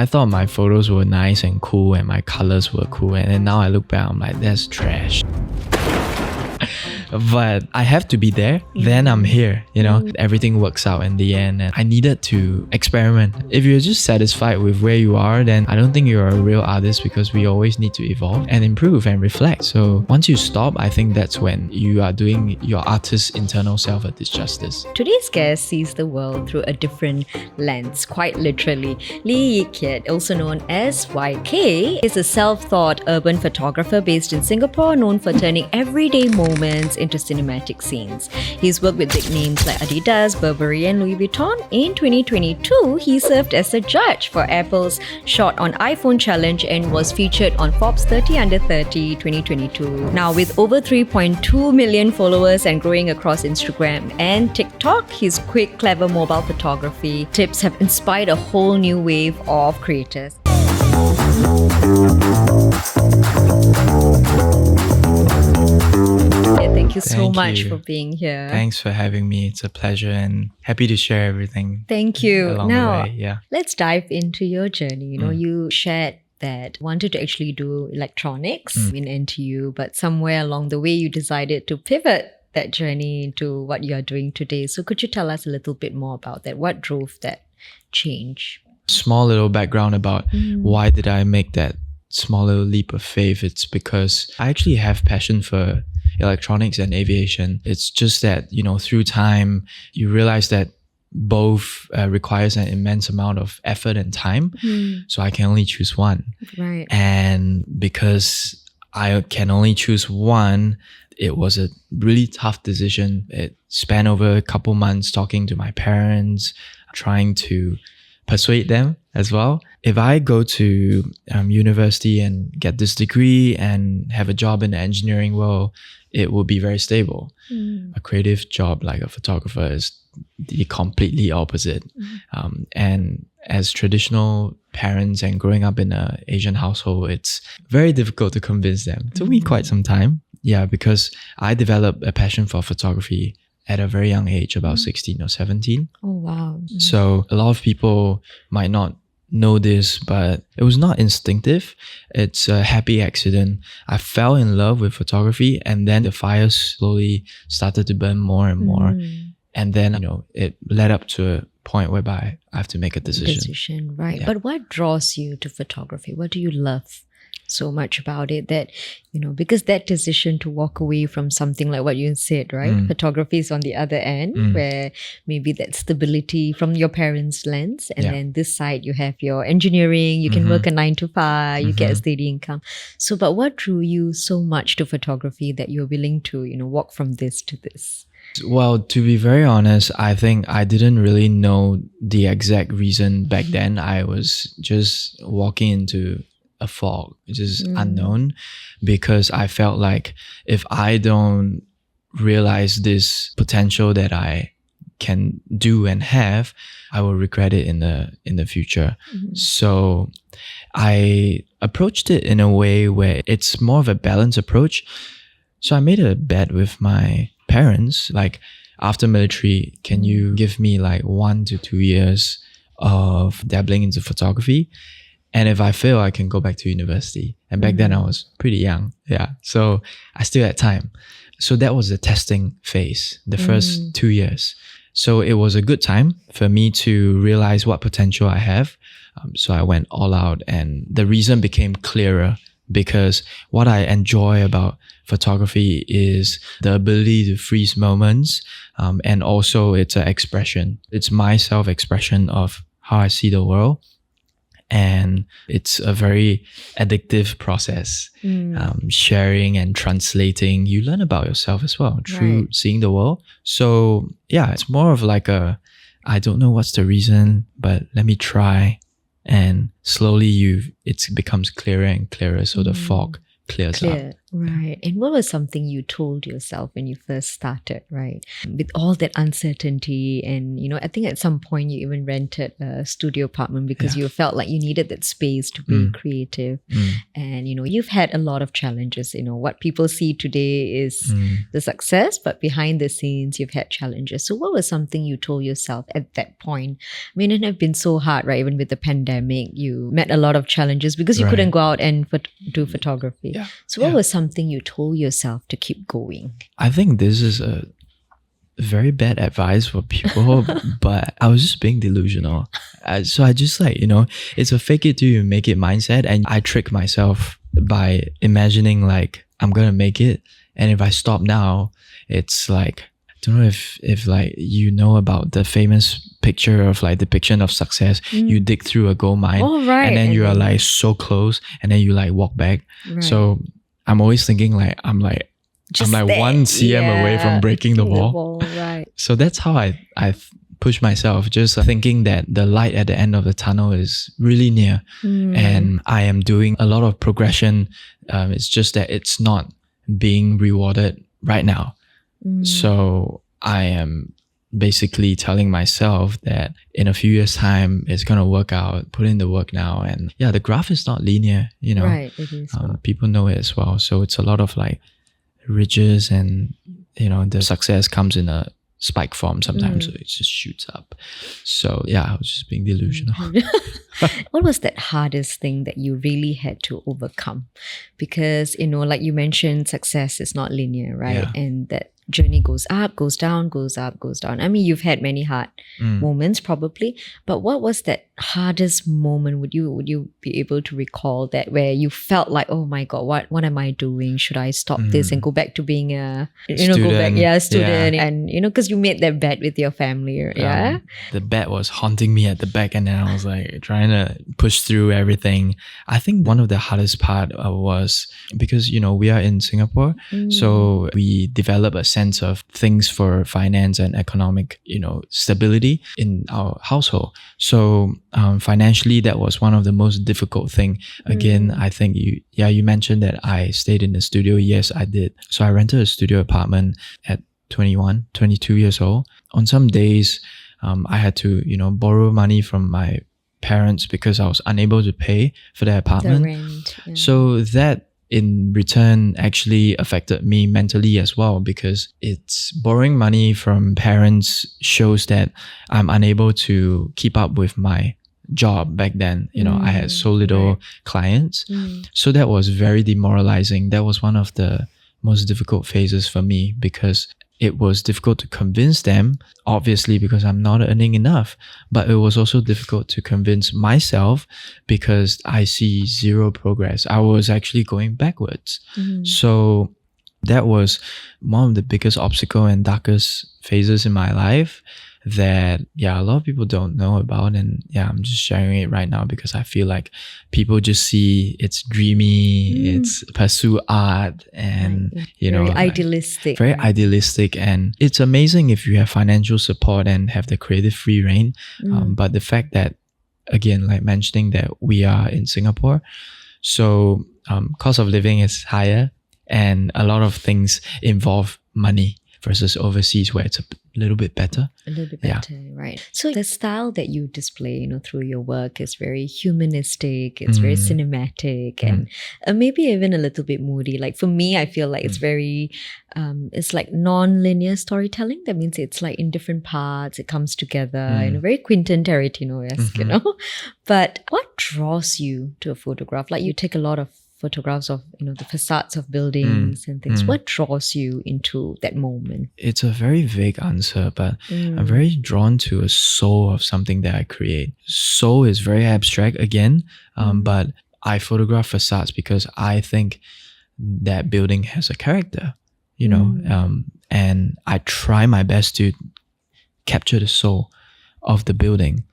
I thought my photos were nice and cool and my colors were cool, and then now I look back, I'm like, that's trash. But I have to be there, then I'm here, you know. Everything works out in the end, and I needed to experiment. If you're just satisfied with where you are, then I don't think you're a real artist, because we always need to evolve and improve and reflect. So once you stop, I think that's when you are doing your artist's internal self a disjustice. Today's guest sees the world through a different lens, quite literally. Lee Yik Keat, also known as YK, is a self-taught urban photographer based in Singapore, known for turning everyday moments into cinematic scenes. He's worked with big names like Adidas, Burberry and Louis Vuitton. In 2022, he served as a judge for Apple's Shot on iPhone Challenge and was featured on Forbes 30 Under 30 2022. Now, with over 3.2 million followers and growing across Instagram and TikTok, his quick, clever mobile photography tips have inspired a whole new wave of creators. Thank you so much for being here. Thanks for having me. It's a pleasure and happy to share everything. Thank you. Along Now, the way. Yeah. let's dive into your journey. You know, you shared that wanted to actually do electronics in NTU, but somewhere along the way you decided to pivot that journey into what you are doing today. So could you tell us a little bit more about that? What drove that change? Small little background about why did I make that small little leap of faith. It's because I actually have passion for electronics and aviation. It's just that, you know, through time, you realize that both requires an immense amount of effort and time. So I can only choose one. Right. And because I can only choose one, it was a really tough decision. It spanned over a couple months talking to my parents, trying to persuade them as well. If I go to university and get this degree and have a job in the engineering world, it will be very stable. A creative job like a photographer is the completely opposite. And as traditional parents and growing up in an Asian household, it's very difficult to convince them. It took me quite some time. Yeah, because I developed a passion for photography at a very young age, about 16 or 17. Oh, wow. So a lot of people might not know this, but it was not instinctive. It's a happy accident. I fell in love with photography, and then the fire slowly started to burn more and more. And then, you know, it led up to a point whereby I have to make a decision. Right. Yeah. But what draws you to photography? What do you love so much about it that, you know, because that decision to walk away from something like what you said, right? Photography is on the other end, where maybe that stability from your parents' lens, and then this side you have your engineering, you can work a 9 to 5, you get a steady income. So, but what drew you so much to photography that you're willing to, you know, walk from this to this? Well, to be very honest, I think I didn't really know the exact reason back then. I was just walking into a fog, which is unknown, because I felt like if I don't realize this potential that I can do and have, I will regret it in the future. So I approached it in a way where it's more of a balanced approach. So I made a bet with my parents, like, after military, can you give me like 1 to 2 years of dabbling into photography? And if I fail, I can go back to university. And back then I was pretty young. Yeah. So I still had time. So that was the testing phase, the first 2 years. So it was a good time for me to realize what potential I have. So I went all out, and the reason became clearer, because what I enjoy about photography is the ability to freeze moments. And also it's an expression. It's my self-expression of how I see the world. And it's a very addictive process. Sharing and translating, you learn about yourself as well through seeing the world. So yeah, it's more of like I don't know what's the reason, but let me try. And slowly it becomes clearer and clearer. So the fog clears up. Right. And what was something you told yourself when you first started, right? With all that uncertainty and, I think at some point you even rented a studio apartment because you felt like you needed that space to be creative. And, you've had a lot of challenges. What people see today is the success, but behind the scenes, you've had challenges. So what was something you told yourself at that point? I mean, it had been so hard, right? Even with the pandemic, you met a lot of challenges because you couldn't go out and do photography. Yeah. So what was something you told yourself to keep going? I think this is a very bad advice for people, but I was just being delusional. So I just it's a fake it till you make it mindset, and I trick myself by imagining like I'm gonna make it, and if I stop now, it's like, I don't know if about the famous picture of like depiction of success. You dig through a gold mine, and then you are like so close, and then you like walk back. Right. So I'm always thinking like I'm like 1 cm away from breaking the wall. Right. So that's how I push myself, just thinking that the light at the end of the tunnel is really near, and I am doing a lot of progression. It's just that it's not being rewarded right now. So I am basically telling myself that in a few years' time, it's going to work out, put in the work now. And the graph is not linear, Right, it is. People know it as well. So it's a lot of like ridges, and, the success comes in a spike form sometimes, so it just shoots up. So I was just being delusional. What was that hardest thing that you really had to overcome? Because, like you mentioned, success is not linear, right? Yeah. And that journey goes up, goes down, goes up, goes down. I mean, you've had many hard moments probably, but what was that hardest moment? Would you be able to recall that, where you felt like, oh my God, what am I doing? Should I stop this and go back to being a student? And because you made that bet with your family, the bet was haunting me at the back, and then I was like trying to push through everything. I think one of the hardest part was because we are in Singapore, so we develop a sense of things for finance and economic stability in our household. So financially, that was one of the most difficult thing. Again, I think you mentioned that I stayed in the studio. Yes, I did. So I rented a studio apartment at 21, 22 years old. On some days, I had to borrow money from my parents because I was unable to pay for their apartment. The rent. Yeah. So that in return actually affected me mentally as well, because it's borrowing money from parents shows that I'm unable to keep up with my job back then. I had so little clients. So that was very demoralizing. That was one of the most difficult phases for me, because it was difficult to convince them, obviously, because I'm not earning enough. But it was also difficult to convince myself because I see zero progress. I was actually going backwards. So that was one of the biggest obstacle and darkest phases in my life that a lot of people don't know about. And I'm just sharing it right now because I feel like people just see it's dreamy, it's pursue art, and very idealistic. Very idealistic. And it's amazing if you have financial support and have the creative free reign. But the fact that, again, like mentioning that we are in Singapore, so cost of living is higher, and a lot of things involve money versus overseas where it's a little bit better. A little bit better, right. So the style that you display, through your work is very humanistic, it's very cinematic, and maybe even a little bit moody. Like for me, I feel like it's very, it's like non-linear storytelling. That means it's like in different parts, it comes together, very Quentin Tarantino-esque, But what draws you to a photograph? Like you take a lot of photographs of the facades of buildings and things. What draws you into that moment? It's a very vague answer, but I'm very drawn to a soul of something that I create. Soul is very abstract again, but I photograph facades because I think that building has a character, and I try my best to capture the soul of the building.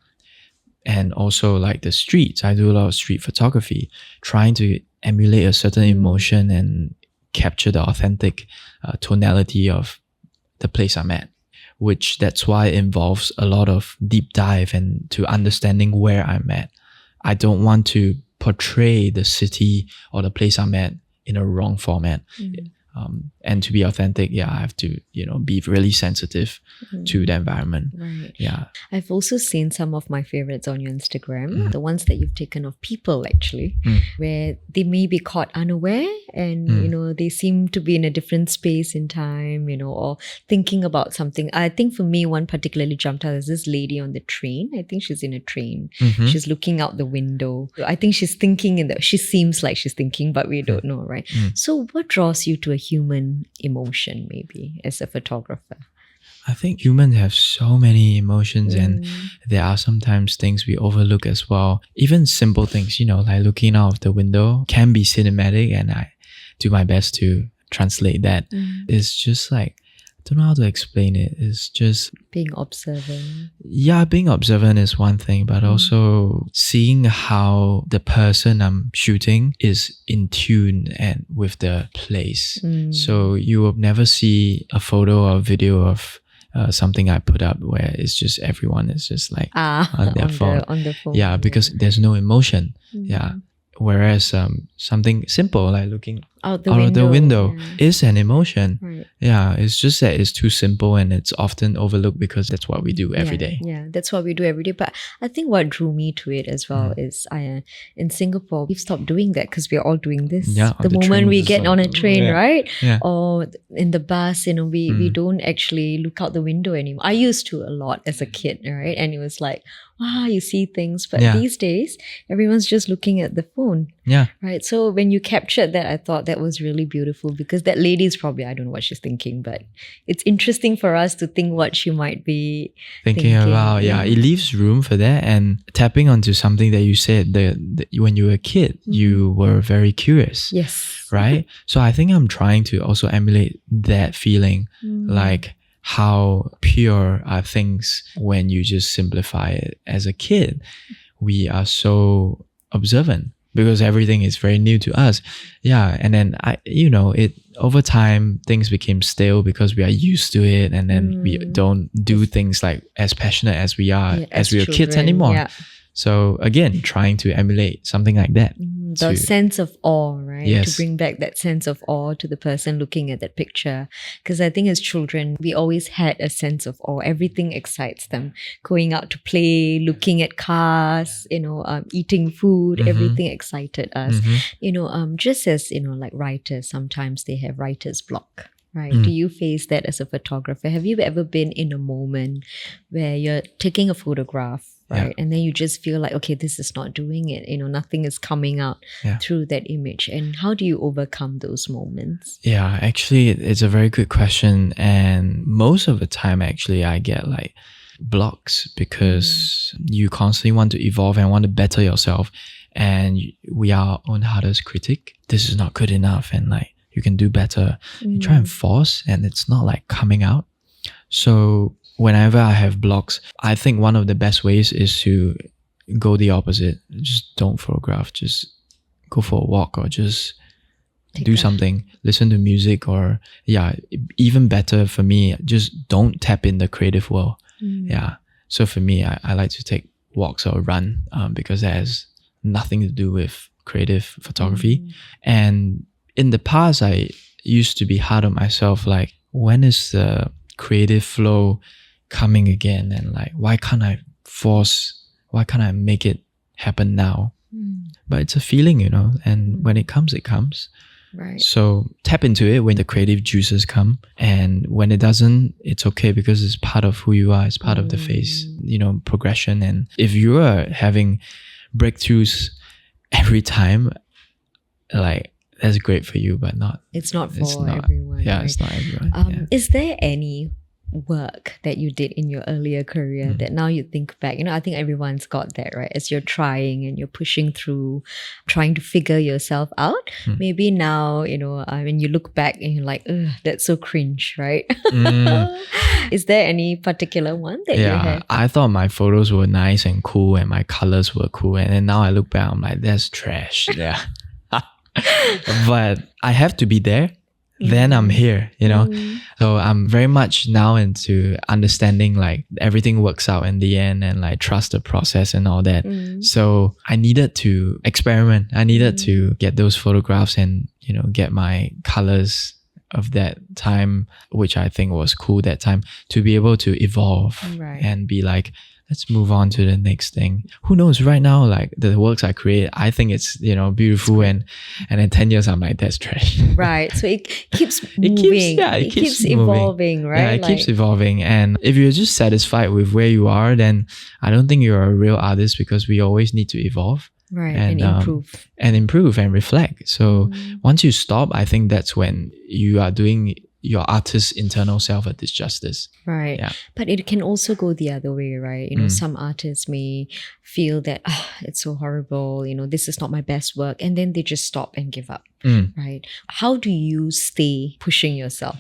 And also like the streets, I do a lot of street photography, trying to emulate a certain emotion and capture the authentic tonality of the place I'm at, which that's why it involves a lot of deep dive and to understanding where I'm at. I don't want to portray the city or the place I'm at in a wrong format. And to be authentic, I have to, be really sensitive to the environment. Right. Yeah. I've also seen some of my favorites on your Instagram, the ones that you've taken of people actually, where they may be caught unaware and, they seem to be in a different space in time, or thinking about something. I think for me, one particularly jumped out. There's this lady on the train. I think she's in a train. She's looking out the window. I think she's thinking she seems like she's thinking, but we don't know, right? So what draws you to a human emotion, maybe, as a photographer? I think humans have so many emotions, and there are sometimes things we overlook as well. Even simple things, like looking out of the window can be cinematic, and I do my best to translate that. It's just like, I don't know how to explain it. It's just being observant. Yeah, being observant is one thing, but also seeing how the person I'm shooting is in tune and with the place. So you will never see a photo or video of something I put up where it's just everyone is just like on their phone. On the phone. Yeah, because there's no emotion. Yeah. Whereas something simple like looking out of the window is an emotion. Right. Yeah, it's just that it's too simple and it's often overlooked because that's what we do every day. Yeah, that's what we do every day. But I think what drew me to it as well is in Singapore, we've stopped doing that because we're all doing this. Yeah, the moment we get on a train, right? Yeah. Or in the bus, we don't actually look out the window anymore. I used to a lot as a kid, right? And it was like, wow, you see things. But these days, everyone's just looking at the phone. Yeah. Right. So when you captured that, I thought that was really beautiful because that lady is probably, I don't know what she's thinking, but it's interesting for us to think what she might be thinking about. Yeah, it leaves room for that. And tapping onto something that you said, when you were a kid, you were very curious. Yes. Right? So I think I'm trying to also emulate that feeling, like how pure are things when you just simplify it. As a kid, we are so observant because everything is very new to us. Yeah. And then it over time things became stale because we are used to it, and then we don't do things like as passionate as we are as we were kids anymore. Yeah. So again, trying to emulate something like that. The sense of awe, right? Yes. To bring back that sense of awe to the person looking at that picture. Because I think as children, we always had a sense of awe. Everything excites them. Going out to play, looking at cars, eating food, everything excited us. Just as, like writers, sometimes they have writer's block. Right. Do you face that as a photographer? Have you ever been in a moment where you're taking a photograph, right? Yeah. And then you just feel like, okay, this is not doing it. Nothing is coming out through that image. And how do you overcome those moments? Yeah, actually, it's a very good question. And most of the time, actually, I get like blocks because you constantly want to evolve and want to better yourself. And we are our own hardest critic. This is not good enough. And like, you can do better. You try and force and it's not like coming out. So whenever I have blocks, I think one of the best ways is to go the opposite. Just don't photograph. Just go for a walk or just do something. Listen to music or even better for me, just don't tap in the creative world. Yeah. So for me, I like to take walks or run because that has nothing to do with creative photography. And in the past, I used to be hard on myself, like, when is the creative flow coming again? And like, why can't I make it happen now? But it's a feeling, and when it comes, it comes. Right. So tap into it when the creative juices come. And when it doesn't, it's okay because it's part of who you are. It's part of the phase, progression. And if you are having breakthroughs every time, like, that's great for you, but it's not for everyone. Yeah, right? It's not everyone. Is there any work that you did in your earlier career that now you think back, I think everyone's got that, right? As you're trying and you're pushing through, trying to figure yourself out. Maybe now, when you look back and you're like, ugh, that's so cringe, right? Is there any particular one that you had? I thought my photos were nice and cool and my colors were cool. And then now I look back, I'm like, that's trash. Yeah. But I have to be there. then I'm here, So I'm very much now into understanding like everything works out in the end and like trust the process and all that. So I needed to experiment. I needed to get those photographs and, get my colors of that time, which I think was cool that time, to be able to evolve and be like, let's move on to the next thing. Who knows, right now, like the works I create, I think it's, beautiful, and in 10 years I'm like, that's trash. Right. So it keeps moving. It keeps evolving, right? Yeah, it keeps evolving. And if you're just satisfied with where you are, then I don't think you're a real artist, because we always need to evolve. Right, and improve. And improve and reflect. So once you stop, I think that's when you are doing your artist's internal self a disjustice. Right. Yeah. But it can also go the other way, right? Some artists may feel that, it's so horrible, this is not my best work. And then they just stop and give up, right? How do you stay pushing yourself?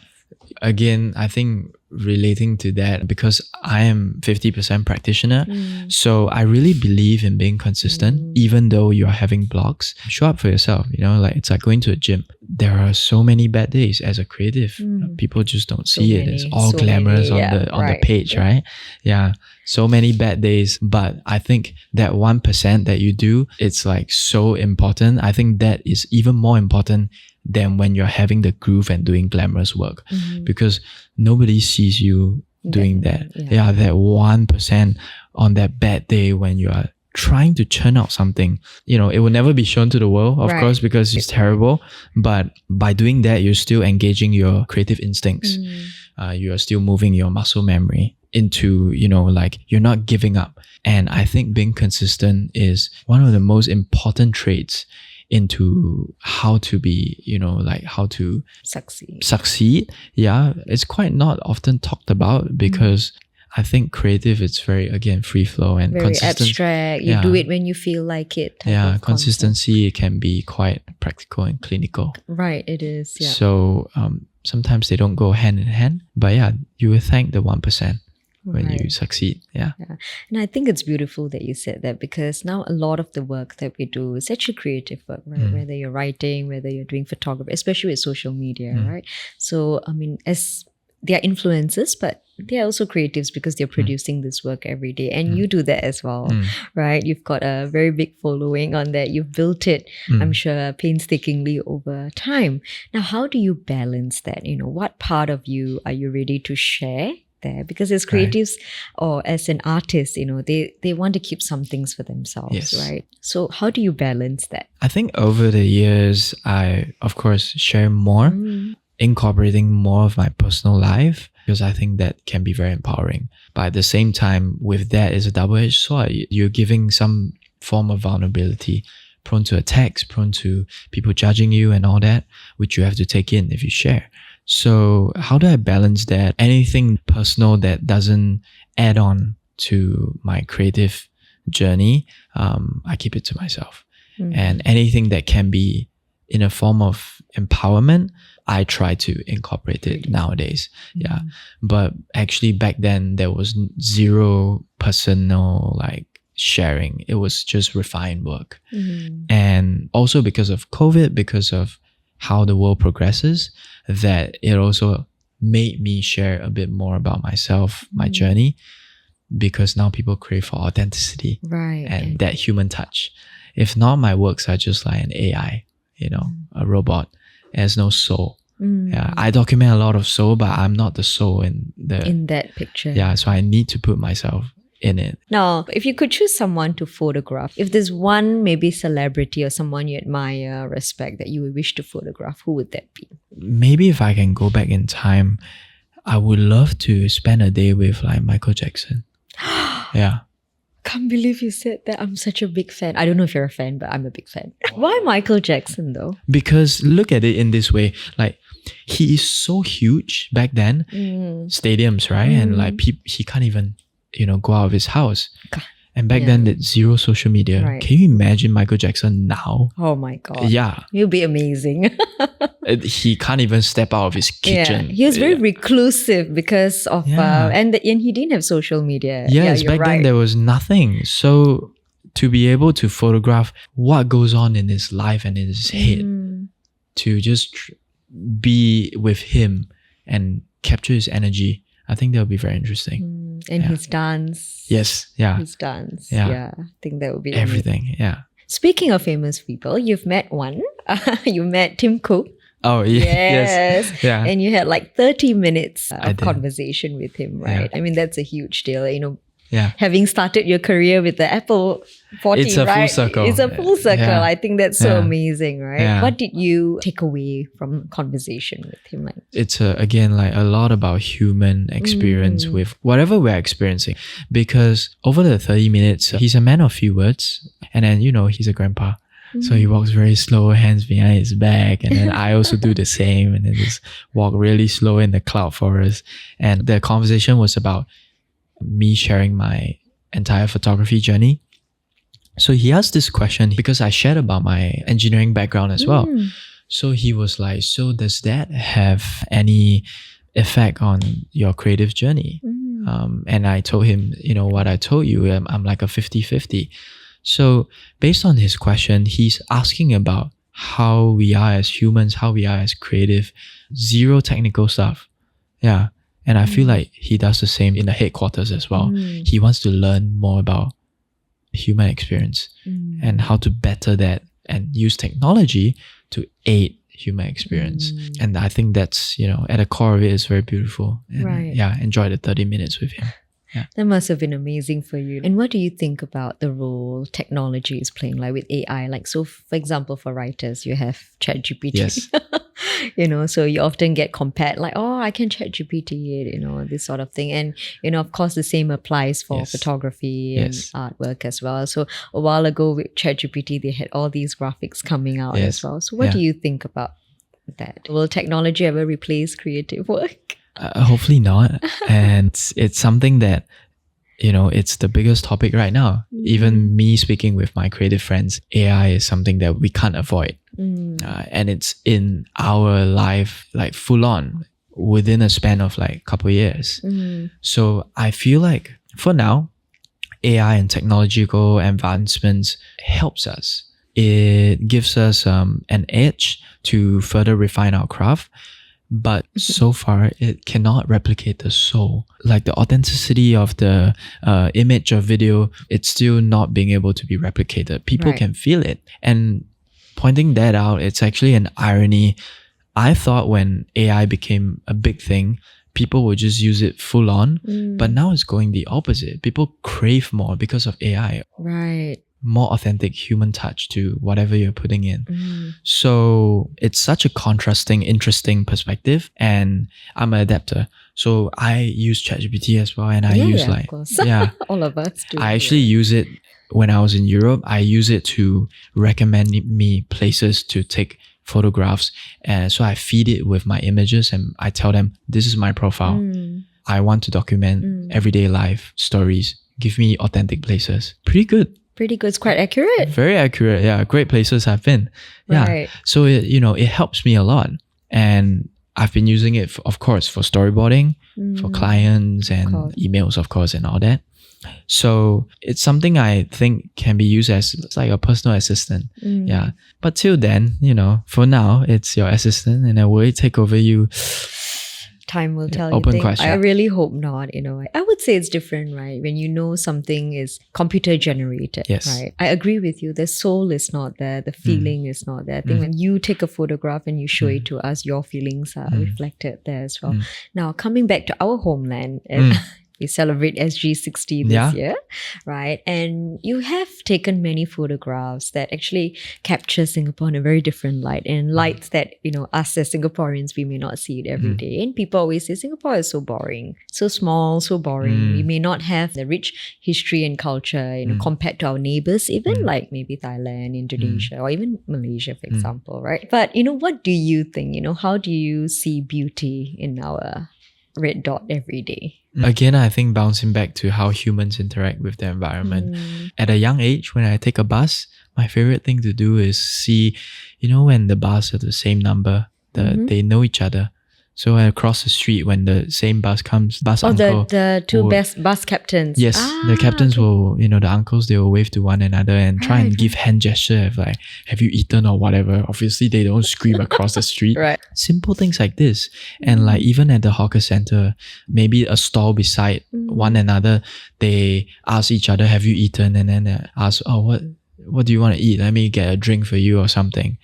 Again, I think relating to that, because I am 50% practitioner, so I really believe in being consistent. Even though you're having blocks, show up for yourself. Like it's like going to a gym. There are so many bad days as a creative. People just don't see it. It's all glamorous on the page, right? Yeah, so many bad days. But I think that 1% that you do, it's like so important. I think that is even more important than when you're having the groove and doing glamorous work, because nobody sees you doing that. Yeah, that 1% on that bad day when you are trying to churn out something. It will never be shown to the world, of course, because it's terrible. But by doing that, you're still engaging your creative instincts. You are still moving your muscle memory into, like you're not giving up. And I think being consistent is one of the most important traits into how to be, like how to succeed. Yeah, it's quite not often talked about, because I think creative, it's very, again, free flow and very abstract. You do it when you feel like it. Yeah, consistency can be quite practical and clinical. Right, it is. Yeah. So sometimes they don't go hand in hand, but yeah, you will thank the 1% when you succeed. Yeah. And I think it's beautiful that you said that, because now a lot of the work that we do is actually creative work, right? Whether you're writing, whether you're doing photography, especially with social media, right? So, as they are influencers, but they are also creatives, because they're producing this work every day. And you do that as well, right? You've got a very big following on that. You've built it, I'm sure, painstakingly over time. Now, how do you balance that? What part of you are you ready to share there? Because as creatives or as an artist, they want to keep some things for themselves, right? So how do you balance that? I think over the years, I, of course, share more, incorporating more of my personal life, because I think that can be very empowering. But at the same time, with that, it's a double-edged sword. You're giving some form of vulnerability, prone to attacks, prone to people judging you and all that, which you have to take in if you share. So how do I balance that? Anything personal that doesn't add on to my creative journey, I keep it to myself. And anything that can be in a form of empowerment, I try to incorporate it nowadays. Yeah. But actually back then, there was zero personal sharing. It was just refined work. And also because of COVID, because of how the world progresses, that it also made me share a bit more about myself, my journey, because now people crave for authenticity and that human touch. If not, my works are just like an AI, a robot. It has no soul. Yeah, I document a lot of soul, but I'm not the soul in that picture. Yeah, so I need to put myself in it. Now, if you could choose someone to photograph, if there's one maybe celebrity or someone you admire, respect, that you would wish to photograph, who would that be? Maybe if I can go back in time, I would love to spend a day with Michael Jackson. Yeah. Can't believe you said that. I'm such a big fan. I don't know if you're a fan, but I'm a big fan. Why Michael Jackson though? Because look at it in this way, he is so huge back then, stadiums, right? And he can't even go out of his house. And back then, there's zero social media. Right. Can you imagine Michael Jackson now? Oh my God. Yeah. He'll be amazing. He can't even step out of his kitchen. Yeah. He was very reclusive because of, and he didn't have social media. Yes, back then there was nothing. So to be able to photograph what goes on in his life and in his head, to just be with him and capture his energy, I think that would be very interesting. And his dance. Yes, yeah. His dance. Yeah. Yeah. I think that would be Everything, amazing. yeah. Speaking of famous people, you've met one. You met Tim Cook. Oh, yeah. Yes. Yes. Yeah. And you had like 30 minutes I of did. conversation with him, right? I mean, that's a huge deal. You know, Yeah. having started your career with the Apple 14, It's a full right? circle. It's a full circle. Yeah. I think that's so Yeah. amazing, right? Yeah. What did you take away from conversation with him? Like, It's again like a lot about human experience with whatever we're experiencing, because over the 30 minutes he's a man of few words, and then he's a grandpa, so he walks very slow, hands behind his back, and then I also do the same, and then just walk really slow in the cloud forest. And the conversation was about me sharing my entire photography journey. So he asked this question because I shared about my engineering background as well. So he was like, so does that have any effect on your creative journey? And I told him, what I told you, I'm like a 50-50. So based on his question, he's asking about how we are as humans, how we are as creative, zero technical stuff. Yeah. And I feel like he does the same in the headquarters as well. He wants to learn more about human experience and how to better that and use technology to aid human experience. And I think that's, at the core of it is very beautiful. And Right. yeah, enjoy the 30 minutes with him. that must have been amazing for you. And what do you think about the role technology is playing, like with AI? Like, so for example, for writers, you have ChatGPT. Yes. So you often get compared like, oh, I can ChatGPT it, this sort of thing. And, of course, the same applies for Yes. photography Yes. and artwork as well. So a while ago with ChatGPT, they had all these graphics coming out Yes. as well. So what do you think about that? Will technology ever replace creative work? Hopefully not. And it's something that, it's the biggest topic right now. Even me speaking with my creative friends, AI is something that we can't avoid. And it's in our life, like full on, within a span of like a couple years. So I feel like for now, AI and technological advancements helps us. It gives us an edge to further refine our craft. But so far, it cannot replicate the soul. Like the authenticity of the image or video, it's still not being able to be replicated. People Right. can feel it. And pointing that out, it's actually an irony. I thought when AI became a big thing, people would just use it full on. But now it's going the opposite. People crave more because of AI. Right. More authentic human touch to whatever you're putting in. So it's such a contrasting, interesting perspective, and I'm an adapter. So I use ChatGPT as well, and I use of course. All of us do. I actually use it when I was in Europe. I use it to recommend me places to take photographs, and so I feed it with my images, and I tell them, this is my profile. I want to document everyday life stories. Give me authentic places. Pretty good. Pretty good. It's quite accurate. Very accurate. Yeah. Great places I've been. Yeah. Right. So it helps me a lot. And I've been using it, of course, for storyboarding, for clients and emails, of course, and all that. So it's something I think can be used as it's like a personal assistant. Yeah. But till then, for now, it's your assistant, and it will take over you. Time will tell. Open you think. question. I really hope not. I would say it's different, right? When something is computer generated, Yes. right? I agree with you. The soul is not there. The feeling is not there. I think when you take a photograph and you show it to us, your feelings are reflected there as well. Now, coming back to our homeland, we celebrate SG60 this year, right? And you have taken many photographs that actually capture Singapore in a very different light, and lights that, us as Singaporeans, we may not see it every day. And people always say Singapore is so boring, so small, so boring. We may not have the rich history and culture, compared to our neighbors, even like maybe Thailand, Indonesia, or even Malaysia, for example, right? But, what do you think? How do you see beauty in our red dot every day? Again, I think bouncing back to how humans interact with the environment. At a young age, when I take a bus, my favorite thing to do is see, when the bus are the same number, they know each other. So across the street, when the same bus comes, bus uncle, the two best bus captains. yes, the captains will, the uncles, they will wave to one another and try and give hand gesture of like, have you eaten or whatever. Obviously, they don't scream across the street. Right. Simple things like this. And like even at the hawker center, maybe a stall beside one another, they ask each other, have you eaten? And then they ask, oh, what do you want to eat? Let me get a drink for you or something.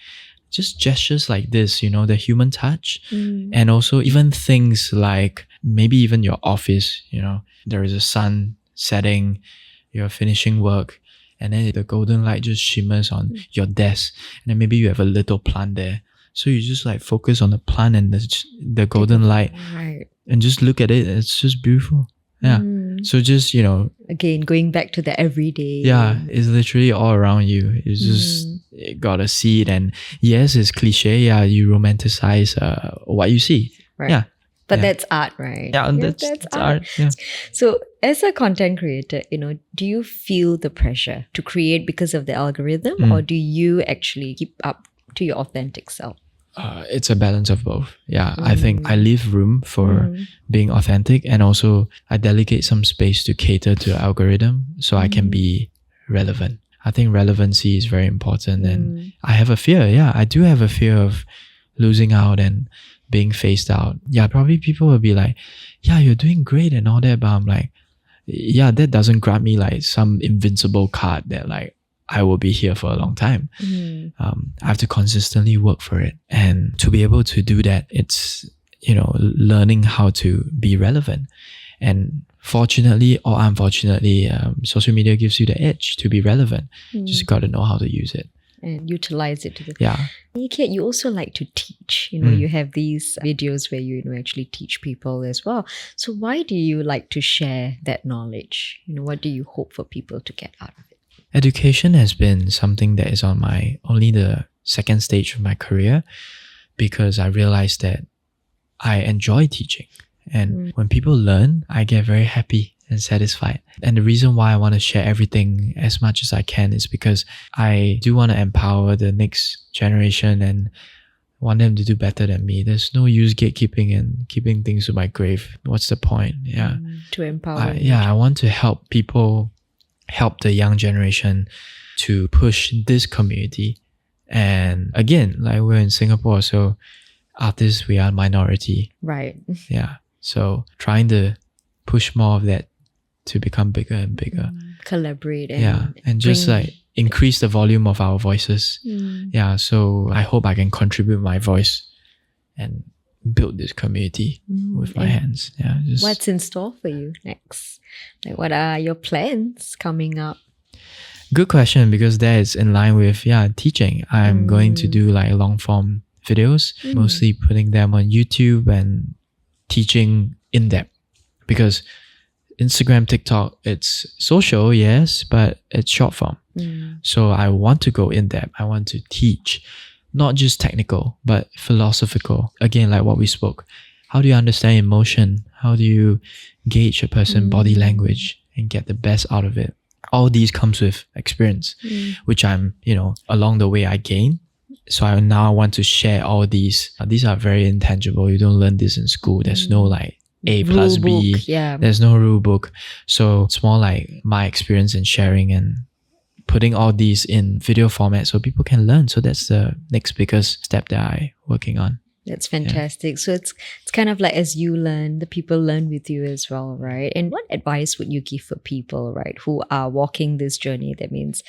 Just gestures like this, the human touch. And also even things like maybe even your office, there is a sun setting, you're finishing work, and then the golden light just shimmers on your desk. And then maybe you have a little plant there. So you just like focus on the plant and the golden light and just look at it. It's just beautiful. Yeah. So just, again, going back to the everyday. Yeah, it's literally all around you. You just gotta see it. And yes, it's cliche. Yeah, you romanticize what you see. Right. Yeah. But that's art, right? Yeah, that's art. Yeah. So as a content creator, do you feel the pressure to create because of the algorithm, or do you actually keep up to your authentic self? It's a balance of both. Yeah, I think I leave room for being authentic, and also I delegate some space to cater to the algorithm so I can be relevant. I think relevancy is very important, and I have a fear. Yeah, I do have a fear of losing out and being phased out. Yeah, probably people will be like, yeah, you're doing great and all that, but I'm like, yeah, that doesn't grant me like some invincible card that like I will be here for a long time. I have to consistently work for it. And to be able to do that, it's, learning how to be relevant. And fortunately or unfortunately, social media gives you the edge to be relevant. Just got to know how to use it. And utilize it to the... Yeah. Lee Keat, you also like to teach. You have these videos where you actually teach people as well. So why do you like to share that knowledge? What do you hope for people to get out of it? Education has been something that is on only the second stage of my career, because I realized that I enjoy teaching. And when people learn, I get very happy and satisfied. And the reason why I want to share everything as much as I can is because I do want to empower the next generation and want them to do better than me. There's no use gatekeeping and keeping things to my grave. What's the point? Yeah. To empower. I want to help people, help the young generation to push this community. And again, like we're in Singapore, so artists, we are a minority. Right. Yeah. So trying to push more of that to become bigger and bigger. Collaborate. And just like increase the volume of our voices. Yeah. So I hope I can contribute my voice and build this community with my hands. Yeah. What's in store for you next? Like, what are your plans coming up? Good question, because that is in line with teaching. I'm going to do like long form videos, mostly putting them on YouTube and teaching in depth, because Instagram, TikTok, it's social, yes, but it's short form. So I want to go in depth. I want to teach, not just technical, but philosophical. Again, like what we spoke. How do you understand emotion? How do you gauge a person's body language and get the best out of it? All these comes with experience, which I'm, along the way I gain. So I want to share all these. These are very intangible. You don't learn this in school. There's no like A plus B. There's no rule book. So it's more like my experience in sharing and putting all these in video format so people can learn. So that's the next biggest step that I'm working on. That's fantastic. So it's kind of like as you learn, the people learn with you as well, right? And what advice would you give for people, right, who are walking this journey? That means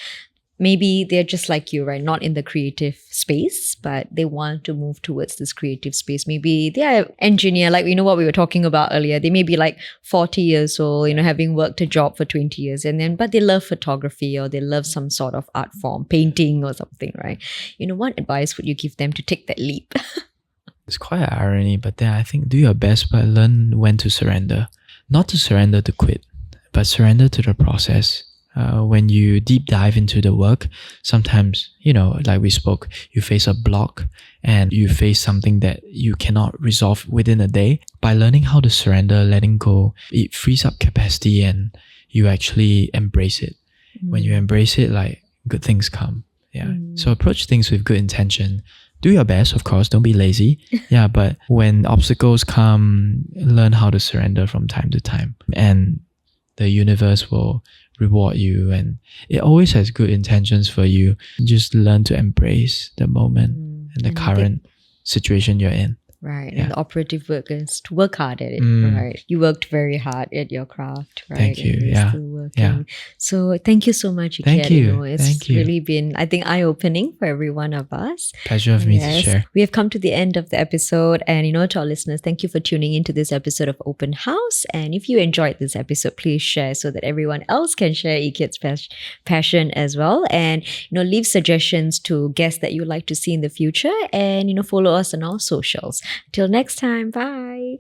maybe they're just like you, right? Not in the creative space, but they want to move towards this creative space. Maybe they are an engineer, like what we were talking about earlier. They may be like 40 years old, having worked a job for 20 years, but they love photography, or they love some sort of art form, painting or something, right? What advice would you give them to take that leap? It's quite an irony, but then I think do your best, but learn when to surrender. Not to surrender to quit, but surrender to the process. When you deep dive into the work, sometimes, like we spoke, you face a block and you face something that you cannot resolve within a day. By learning how to surrender, letting go, it frees up capacity and you actually embrace it. When you embrace it, like good things come. Yeah. So approach things with good intention, do your best, of course, don't be lazy. Yeah, but when obstacles come, learn how to surrender from time to time. And the universe will reward you, and it always has good intentions for you. Just learn to embrace the moment and the current situation you're in. Right. Yeah. And the operative work is to work hard at it. Right. You worked very hard at your craft, right? Thank you. And you're Yeah. still working. Yeah. So thank you so much, Yit Thank Keat. you. It's Thank you. really been, I think, eye-opening for every one of us. Pleasure of me to share. We have come to the end of the episode. And, to our listeners, thank you for tuning into this episode of Open House. And if you enjoyed this episode, please share so that everyone else can share Yit Keat's passion as well. And, leave suggestions to guests that you'd like to see in the future. And, follow us on our socials. Till next time. Bye.